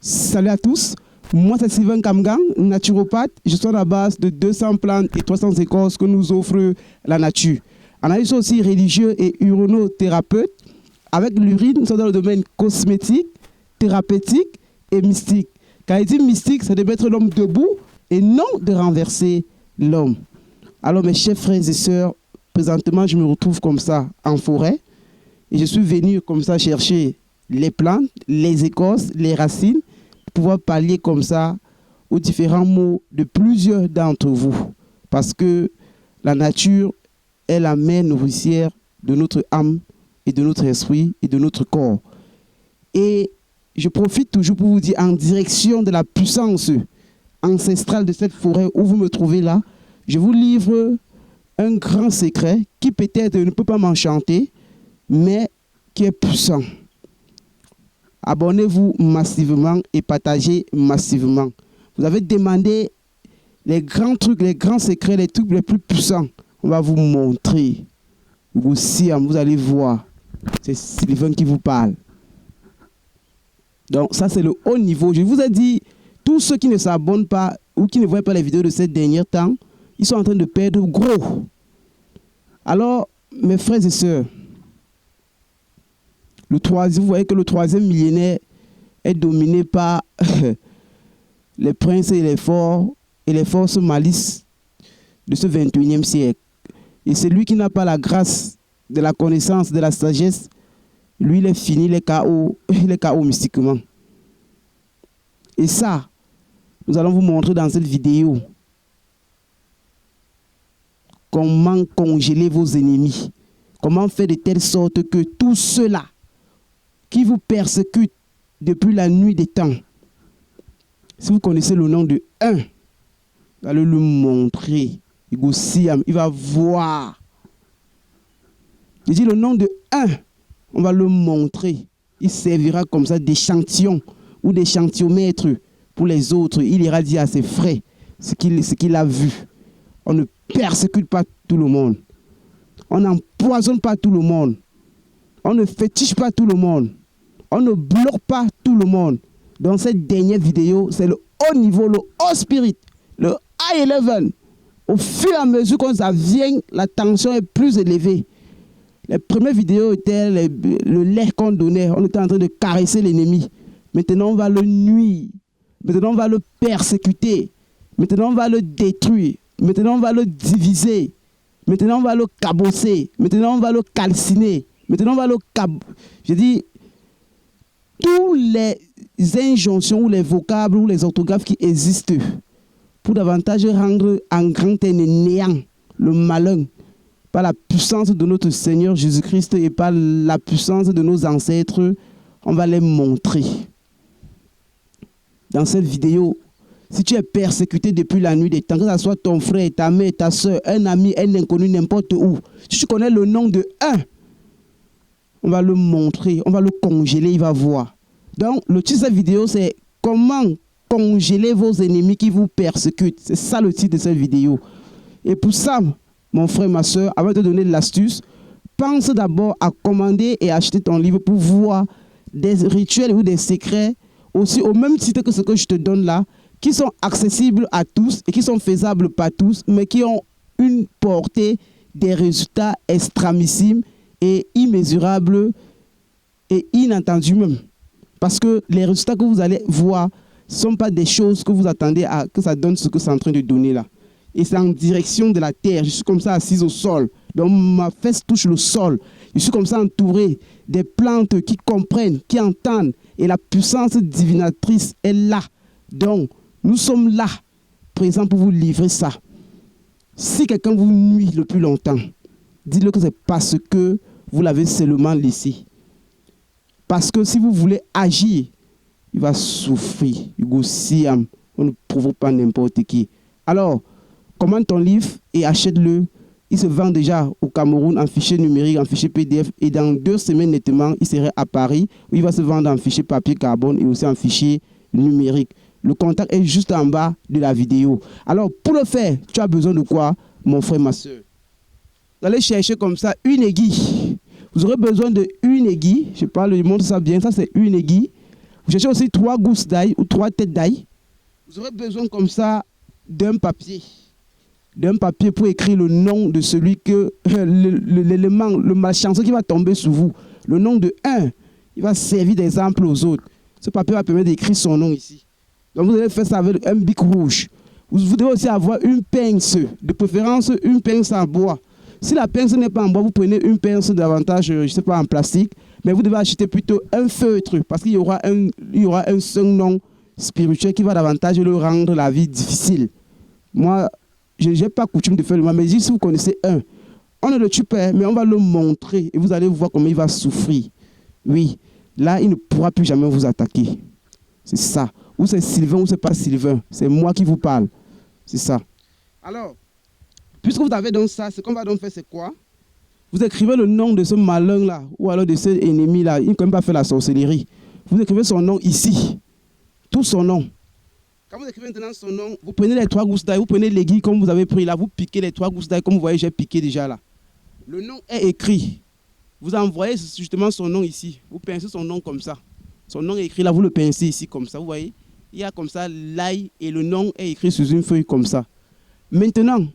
Salut à tous, moi c'est Sylvain Kamgang, naturopathe. Je suis à la base de 200 plantes et 300 écorces que nous offre la nature. Analyse aussi religieux et urinothérapeute. Avec l'urine, nous sommes dans le domaine cosmétique, thérapeutique et mystique. Quand il dit mystique, c'est de mettre l'homme debout et non de renverser l'homme. Alors mes chers frères et sœurs, présentement je me retrouve comme ça en forêt et je suis venu comme ça chercher les plantes, les écorces, les racines, pour pouvoir pallier comme ça aux différents maux de plusieurs d'entre vous. Parce que la nature est la mère nourricière de notre âme et de notre esprit et de notre corps. Et je profite toujours pour vous dire, en direction de la puissance ancestrale de cette forêt où vous me trouvez là, je vous livre un grand secret qui peut-être ne peut pas m'enchanter, mais qui est puissant. Abonnez-vous massivement et partagez massivement. Vous avez demandé les grands trucs, les grands secrets, les trucs les plus puissants. On va vous montrer. Vous allez voir. C'est Sylvain qui vous parle. Donc ça c'est le haut niveau. Je vous ai dit, tous ceux qui ne s'abonnent pas ou qui ne voient pas les vidéos de ces derniers temps, ils sont en train de perdre gros. Alors, mes frères et sœurs, vous voyez que le troisième millénaire est dominé par les princes et les forts et les forces malices de ce 21e siècle. Et celui qui n'a pas la grâce de la connaissance, de la sagesse, lui, il est fini, il est KO mystiquement. Et ça, nous allons vous montrer dans cette vidéo comment congeler vos ennemis. Comment faire de telle sorte que tous ceux-là qui vous persécutent depuis la nuit des temps, si vous connaissez le nom de un, vous allez le montrer. Il va voir. Je dis le nom de un, on va le montrer. Il servira comme ça d'échantillon ou d'échantillomètre pour les autres. Il ira dire à ses frères ce qu'il a vu. On ne persécute pas tout le monde. On n'empoisonne pas tout le monde. On ne fétiche pas tout le monde. On ne bloque pas tout le monde. Dans cette dernière vidéo, c'est le haut niveau, le haut spirit, le high level. Au fur et à mesure que ça vient, la tension est plus élevée. Les premières vidéos étaient le lait qu'on donnait. On était en train de caresser l'ennemi. Maintenant, on va le nuire. Maintenant, on va le persécuter. Maintenant, on va le détruire. Maintenant, on va le diviser. Maintenant, on va le cabosser. Maintenant, on va le calciner. Maintenant, on va le Je dis, tous les injonctions ou les vocables ou les orthographes qui existent pour davantage rendre en grand et néant le malin par la puissance de notre Seigneur Jésus-Christ et par la puissance de nos ancêtres, on va les montrer. Dans cette vidéo, si tu es persécuté depuis la nuit des temps, que ce soit ton frère, ta mère, ta soeur, un ami, un inconnu, n'importe où, si tu connais le nom de un, on va le montrer, on va le congeler, il va voir. Donc, le titre de cette vidéo, c'est comment congeler vos ennemis qui vous persécutent. C'est ça le titre de cette vidéo. Et pour ça, mon frère, ma soeur, avant de te donner l'astuce, pense d'abord à commander et acheter ton livre pour voir des rituels ou des secrets, aussi au même titre que ce que je te donne là, qui sont accessibles à tous et qui sont faisables par tous, mais qui ont une portée, des résultats extramissimes et immesurables et inattendus même. Parce que les résultats que vous allez voir ne sont pas des choses que vous attendez à que ça donne ce que c'est en train de donner là. Et c'est en direction de la terre. Je suis comme ça assise au sol. Donc ma fesse touche le sol. Je suis comme ça entouré des plantes qui comprennent, qui entendent. Et la puissance divinatrice est là. Donc nous sommes là, présents pour vous livrer ça. Si quelqu'un vous nuit le plus longtemps, dites-le que c'est parce que vous l'avez seulement laissé. Parce que si vous voulez agir, il va souffrir. On ne provoque pas n'importe qui. Alors, commande ton livre et achète-le. Il se vend déjà au Cameroun en fichier numérique, en fichier PDF. Et dans 2 semaines nettement, il serait à Paris où il va se vendre en fichier papier carbone et aussi en fichier numérique. Le contact est juste en bas de la vidéo. Alors, pour le faire, tu as besoin de quoi, mon frère, ma soeur? Vous allez chercher comme ça une aiguille. Vous aurez besoin d'une aiguille. Je parle, je montre ça bien. Ça, c'est une aiguille. Vous cherchez aussi 3 gousses d'ail ou 3 têtes d'ail. Vous aurez besoin comme ça d'un papier. D'un papier pour écrire le nom de celui que, l'élément, le malchanceux qui va tomber sur vous. Le nom de un, il va servir d'exemple aux autres. Ce papier va permettre d'écrire son nom ici. Donc vous allez faire ça avec un bic rouge. Vous devez aussi avoir une pince, de préférence une pince en bois. Si la pince n'est pas en bois, vous prenez une pince davantage, je ne sais pas, en plastique. Mais vous devez acheter plutôt un feutre parce qu'il y aura un seul nom spirituel qui va davantage le rendre la vie difficile. Moi, je n'ai pas coutume de faire le mal, mais si vous connaissez un, on ne le tue pas, mais on va le montrer et vous allez voir comment il va souffrir. Oui, là, il ne pourra plus jamais vous attaquer. C'est ça. Ou c'est Sylvain ou c'est pas Sylvain. C'est moi qui vous parle. C'est ça. Alors, puisque vous avez donc ça, ce qu'on va donc faire, c'est quoi? Vous écrivez le nom de ce malin-là, ou alors de cet ennemi-là. Il ne peut même pas faire la sorcellerie. Vous écrivez son nom ici. Tout son nom. Quand vous écrivez maintenant son nom, vous prenez les 3 gousses d'ail, vous prenez l'aiguille comme vous avez pris là, vous piquez les 3 gousses d'ail, comme vous voyez, j'ai piqué déjà là. Le nom est écrit. Vous envoyez justement son nom ici. Vous pincez son nom comme ça. Son nom est écrit là, vous le pincez ici comme ça, vous voyez. Il y a comme ça l'ail et le nom est écrit sur une feuille comme ça. Maintenant,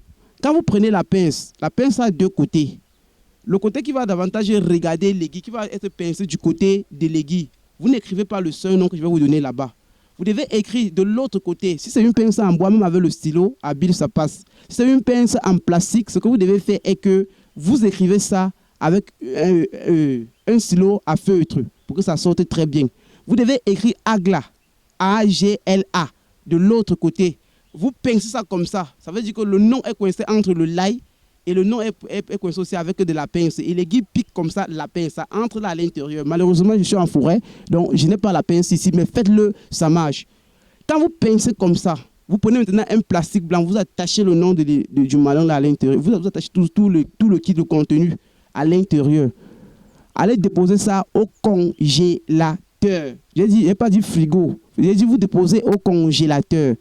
quand vous prenez la pince a 2 côtés. Le côté qui va davantage regarder l'aiguille, qui va être pincé du côté de l'aiguille. Vous n'écrivez pas le seul nom que je vais vous donner là-bas. Vous devez écrire de l'autre côté. Si c'est une pince en bois, même avec le stylo, habile, ça passe. Si c'est une pince en plastique, ce que vous devez faire est que vous écrivez ça avec un stylo à feutre pour que ça sorte très bien. Vous devez écrire Agla, A-G-L-A, de l'autre côté. Vous pincez ça comme ça. Ça veut dire que le nom est coincé entre le l'ail et le nom est coincé aussi avec de la pince. Et l'aiguille pique comme ça la pince. Ça entre là à l'intérieur. Malheureusement, je suis en forêt, donc je n'ai pas la pince ici, mais faites-le, ça marche. Quand vous pincez comme ça, vous prenez maintenant un plastique blanc, vous attachez le nom du malin là à l'intérieur. Vous attachez tout le kit de contenu à l'intérieur. Allez déposer ça au congélateur. J'ai pas dit frigo. J'ai dit vous déposez au congélateur.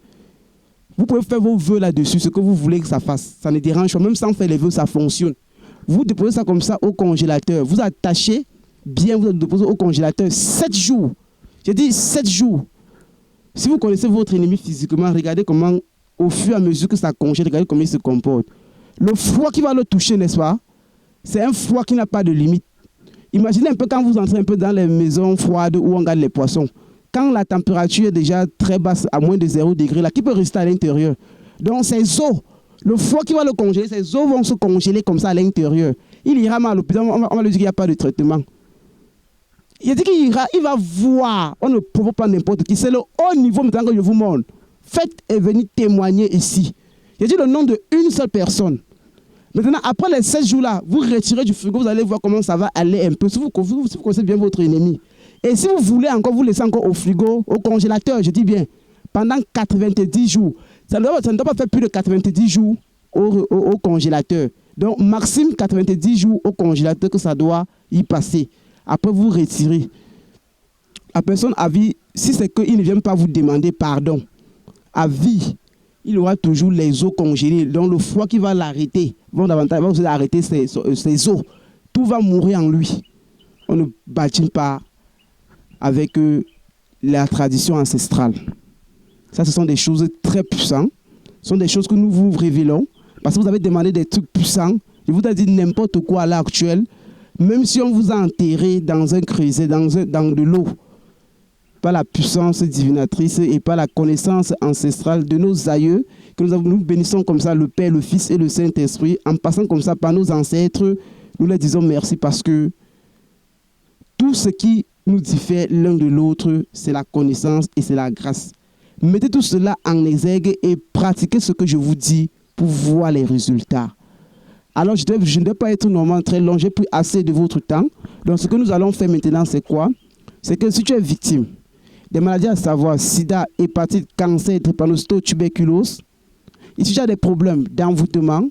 Vous pouvez faire vos vœux là-dessus, ce que vous voulez que ça fasse. Ça ne dérange pas. Même sans faire les vœux, ça fonctionne. Vous déposez ça comme ça au congélateur. Vous attachez bien, vous déposez au congélateur 7 jours. J'ai dit 7 jours. Si vous connaissez votre ennemi physiquement, regardez comment, au fur et à mesure que ça congèle, regardez comment il se comporte. Le froid qui va le toucher, n'est-ce pas? C'est un froid qui n'a pas de limite. Imaginez un peu quand vous entrez un peu dans les maisons froides où on garde les poissons. Quand la température est déjà très basse, à moins de 0 degré, là, qui peut rester à l'intérieur. Donc, ces os, le froid qui va le congeler, ces os vont se congeler comme ça à l'intérieur. Il ira mal à l'hôpital, on va lui dire qu'il n'y a pas de traitement. Il a dit qu'il ira, il va voir. On ne provoque pas n'importe qui. C'est le haut niveau maintenant que je vous montre. Faites et venez témoigner ici. Il a dit le nom d'une seule personne. Maintenant, après les 16 jours-là, vous retirez du frigo, vous allez voir comment ça va aller un peu. Si vous connaissez bien votre ennemi. Et si vous voulez encore, vous laissez encore au frigo, au congélateur, je dis bien, pendant 90 jours. Ça ne doit pas faire plus de 90 jours au congélateur. Donc, maximum 90 jours au congélateur que ça doit y passer. Après, vous retirez. La personne à vie, si c'est qu'il ne vient pas vous demander pardon, à vie, il aura toujours les os congelés. Donc, le froid qui va l'arrêter, va vous arrêter ses os. Tout va mourir en lui. On ne bâtit pas avec la tradition ancestrale. Ça, ce sont des choses très puissantes. Ce sont des choses que nous vous révélons. Parce que vous avez demandé des trucs puissants. Je vous ai dit n'importe quoi à l'heure actuelle. Même si on vous a enterré dans un creuset, dans de l'eau, par la puissance divinatrice et par la connaissance ancestrale de nos aïeux, que nous bénissons comme ça le Père, le Fils et le Saint-Esprit, en passant comme ça par nos ancêtres, nous leur disons merci parce que tout ce qui nous diffère l'un de l'autre, c'est la connaissance et c'est la grâce. Mettez tout cela en exergue et pratiquez ce que je vous dis pour voir les résultats. Alors, je ne dois pas être normalement très long, j'ai pris assez de votre temps. Donc, ce que nous allons faire maintenant, c'est quoi? C'est que si tu es victime des maladies à savoir sida, hépatite, cancer, drépanocytose, tuberculose, et si tu as des problèmes d'envoûtement,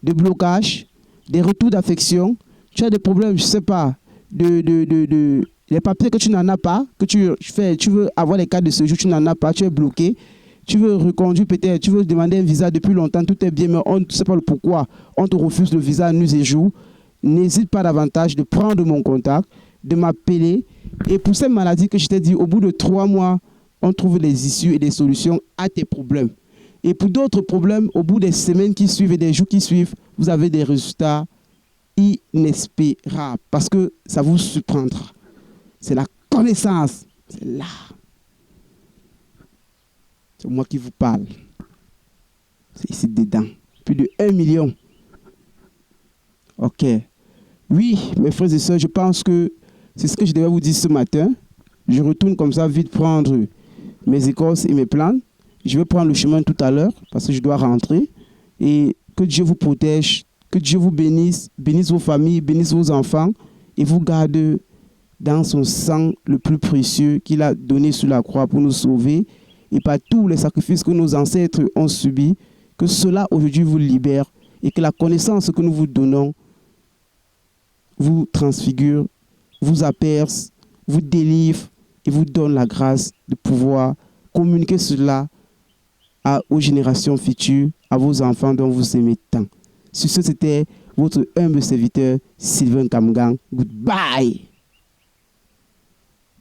de blocage, des retours d'affection, tu as des problèmes, je ne sais pas, les papiers que tu n'en as pas, que tu veux avoir les cartes de séjour, tu n'en as pas, tu es bloqué, tu veux reconduire peut-être, tu veux demander un visa depuis longtemps, tout est bien, mais on ne sait pas le pourquoi, on te refuse le visa nuit et jour. N'hésite pas davantage de prendre mon contact, de m'appeler Et pour ces maladies que je t'ai dit, au bout de 3 mois, on trouve des issues et des solutions à tes problèmes. Et pour d'autres problèmes, au bout des semaines qui suivent et des jours qui suivent, vous avez des résultats inespérables parce que ça vous surprendra. C'est la connaissance. C'est là. C'est moi qui vous parle. C'est ici dedans. Plus de 1 million. Ok. Oui, mes frères et sœurs, je pense que c'est ce que je devais vous dire ce matin. Je retourne comme ça vite prendre mes écorces et mes plantes. Je vais prendre le chemin tout à l'heure parce que je dois rentrer. Et que Dieu vous protège, que Dieu vous bénisse, bénisse vos familles, bénisse vos enfants et vous garde dans son sang le plus précieux qu'il a donné sur la croix pour nous sauver et par tous les sacrifices que nos ancêtres ont subis, que cela aujourd'hui vous libère et que la connaissance que nous vous donnons vous transfigure, vous aperce, vous délivre et vous donne la grâce de pouvoir communiquer cela aux générations futures, à vos enfants dont vous aimez tant. Sur ce, c'était votre humble serviteur, Sylvain Kamgang. Goodbye!